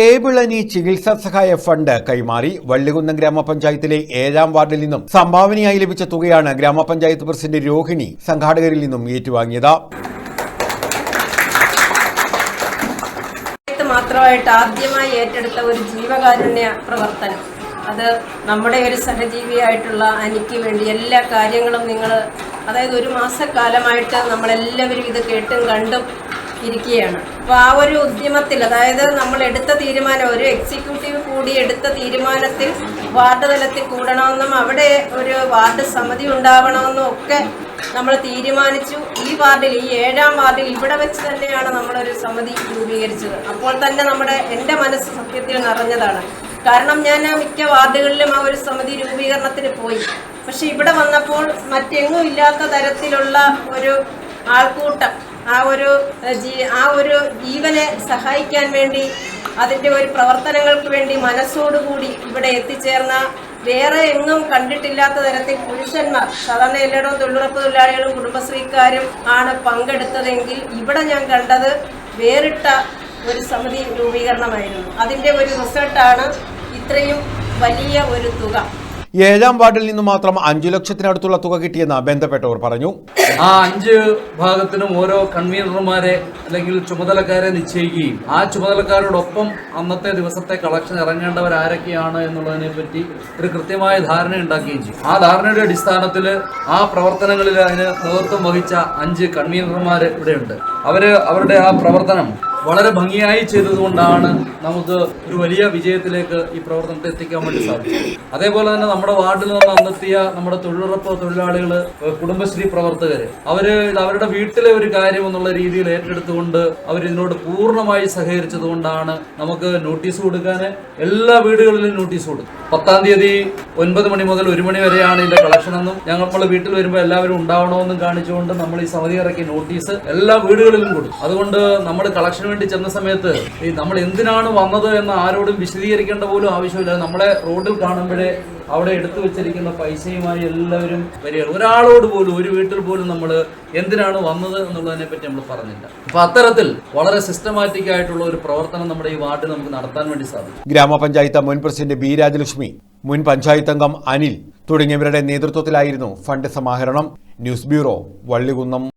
ഏബിളനി ചികിത്സാ സഹായ ഫണ്ട് കൈമാറി. വള്ളികുന്നം ഗ്രാമപഞ്ചായത്തിലെ 7ാം വാർഡിൽ നിന്നും സംഭാവനയായി ലഭിച്ച തുകയാണ് ഗ്രാമപഞ്ചായത്ത് പ്രസിഡന്റ് രോഹിണി സംഘാടകരിൽ നിന്നും ഏറ്റുവാങ്ങിയത്. മാത്രമായിട്ട് ആദ്യമായി ഏറ്റെടുത്ത ഒരു ജീവകാരുണ്യ പ്രവർത്തനം, അത് നമ്മുടെ ഒരു സഹജീവിയായിട്ടുള്ള അനിക്ക് വേണ്ടി എല്ലാ കാര്യങ്ങളും അതായത് ഒരു മാസക്കാലമായിട്ട് നമ്മളെല്ലാവരും ഇത് കേട്ടും കണ്ടും ഇരിക്കുകയാണ്. അപ്പോൾ ആ ഒരു ഉദ്യമത്തിൽ, അതായത് നമ്മൾ എടുത്ത തീരുമാനം, ഒരു എക്സിക്യൂട്ടീവ് കൂടി എടുത്ത തീരുമാനത്തിൽ വാർഡ് തലത്തിൽ കൂടണമെന്നും അവിടെ ഒരു വാർഡ് സമിതി ഉണ്ടാവണമെന്നും ഒക്കെ നമ്മൾ തീരുമാനിച്ചു. ഈ വാർഡിൽ, ഈ 7ാം വാർഡിൽ ഇവിടെ വെച്ച് തന്നെയാണ് നമ്മളൊരു സമിതി രൂപീകരിച്ചത്. അപ്പോൾ തന്നെ എൻ്റെ മനസ്സ് സത്യത്തിൽ നിറഞ്ഞതാണ്. കാരണം ഞാൻ മിക്ക വാർഡുകളിലും ആ ഒരു സമിതി രൂപീകരണത്തിന് പോയി. പക്ഷെ ഇവിടെ വന്നപ്പോൾ മറ്റെങ്ങും ഇല്ലാത്ത തരത്തിലുള്ള ഒരു ആൾക്കൂട്ടം, ആ ഒരു ജീവനെ സഹായിക്കാൻ വേണ്ടി, അതിൻ്റെ ഒരു പ്രവർത്തനങ്ങൾക്ക് വേണ്ടി മനസ്സോടുകൂടി ഇവിടെ എത്തിച്ചേർന്ന, വേറെ എങ്ങും കണ്ടിട്ടില്ലാത്ത തരത്തിൽ പുരുഷന്മാർ, സാധാരണ എല്ലായിടവും തൊഴിലുറപ്പ് തൊഴിലാളികളും കുടുംബശ്രീക്കാരും ആണ് പങ്കെടുത്തതെങ്കിൽ ഇവിടെ ഞാൻ കണ്ടത് വേറിട്ട ഒരു സമിതി രൂപീകരണമായിരുന്നു. അതിൻ്റെ ഒരു റിസൾട്ടാണ് ഇത്രയും വലിയ ഒരു തുക. 7ാം വാർഡിൽ നിന്ന് മാത്രം 5 ലക്ഷത്തിനടുത്തുള്ള തുക കിട്ടിയെന്ന് ബന്ധപ്പെട്ടവർ പറഞ്ഞു. ആ 5 ഭാഗത്തിനും ഓരോ കൺവീനർമാരെ അല്ലെങ്കിൽ ചുമതലക്കാരെ നിശ്ചയിക്കുകയും ആ ചുമതലക്കാരോടൊപ്പം അന്നത്തെ ദിവസത്തെ കളക്ഷൻ ഇറങ്ങേണ്ടവർ ആരൊക്കെയാണ് എന്നുള്ളതിനെ പറ്റി ഒരു കൃത്യമായ ധാരണ ഉണ്ടാക്കുകയും ചെയ്യും. ആ ധാരണയുടെ അടിസ്ഥാനത്തിൽ ആ പ്രവർത്തനങ്ങളിൽ അതിന് നേതൃത്വം വഹിച്ച 5 കൺവീനർമാർ ഇവിടെയുണ്ട്. അവരുടെ ആ പ്രവർത്തനം വളരെ ഭംഗിയായി ചെയ്തതുകൊണ്ടാണ് നമുക്ക് ഒരു വലിയ വിജയത്തിലേക്ക് ഈ പ്രവർത്തനത്തെ എത്തിക്കാൻ വേണ്ടി സാധിച്ചത്. അതേപോലെ തന്നെ നമ്മുടെ വാർഡിൽ നിന്ന് അന്നെത്തിയ നമ്മുടെ തൊഴിലുറപ്പ് തൊഴിലാളികൾ, കുടുംബശ്രീ പ്രവർത്തകർ, അവരുടെ വീട്ടിലെ ഒരു കാര്യം എന്നുള്ള രീതിയിൽ ഏറ്റെടുത്തുകൊണ്ട് ഇതിനോട് പൂർണ്ണമായി സഹകരിച്ചതുകൊണ്ടാണ് നമുക്ക് നോട്ടീസ് കൊടുക്കാൻ എല്ലാ വീടുകളിലും നോട്ടീസ് കൊടുത്തു. 10ാം തീയതി 9 മണി മുതൽ 1 മണി വരെയാണ് ഇതിന്റെ കളക്ഷൻ എന്നും നമ്മൾ വീട്ടിൽ വരുമ്പോൾ എല്ലാവരും ഉണ്ടാവണമെന്നും കാണിച്ചുകൊണ്ട് നമ്മൾ ഈ സമിതി ഇറക്കിയ നോട്ടീസ് എല്ലാ വീടുകളിലും കൊടുത്തു. അതുകൊണ്ട് നമ്മൾ കളക്ഷന് വേണ്ടി ചെന്ന സമയത്ത് നമ്മൾ എന്തിനാണ് വന്നത് എന്ന് ആരോടും വിശദീകരിക്കേണ്ട പോലും ആവശ്യമില്ല. നമ്മളെ റോഡിൽ കാണുമ്പോഴേ അവിടെ എടുത്തു വെച്ചിരിക്കുന്ന പൈസയുമായി എല്ലാവരും വരികയാണ്. ഒരാളോട് പോലും, ഒരു വീട്ടിൽ പോലും നമ്മൾ എന്തിനാണ് വന്നത് എന്നുള്ളതിനെ പറ്റി നമ്മൾ പറഞ്ഞില്ല. അപ്പൊ അത്തരത്തിൽ വളരെ സിസ്റ്റമാറ്റിക് ആയിട്ടുള്ള ഒരു പ്രവർത്തനം നമ്മുടെ ഈ വാർഡിൽ നമുക്ക് നടത്താൻ വേണ്ടി സാധിക്കും. ഗ്രാമപഞ്ചായത്ത് മുൻ പ്രസിഡന്റ് ബി രാജലക്ഷ്മി, മുൻ പഞ്ചായത്ത് അംഗം അനിൽ തുടങ്ങിയവരുടെ നേതൃത്വത്തിലായിരുന്നു ഫണ്ട് സമാഹരണം. News bureau, Vallikunnam.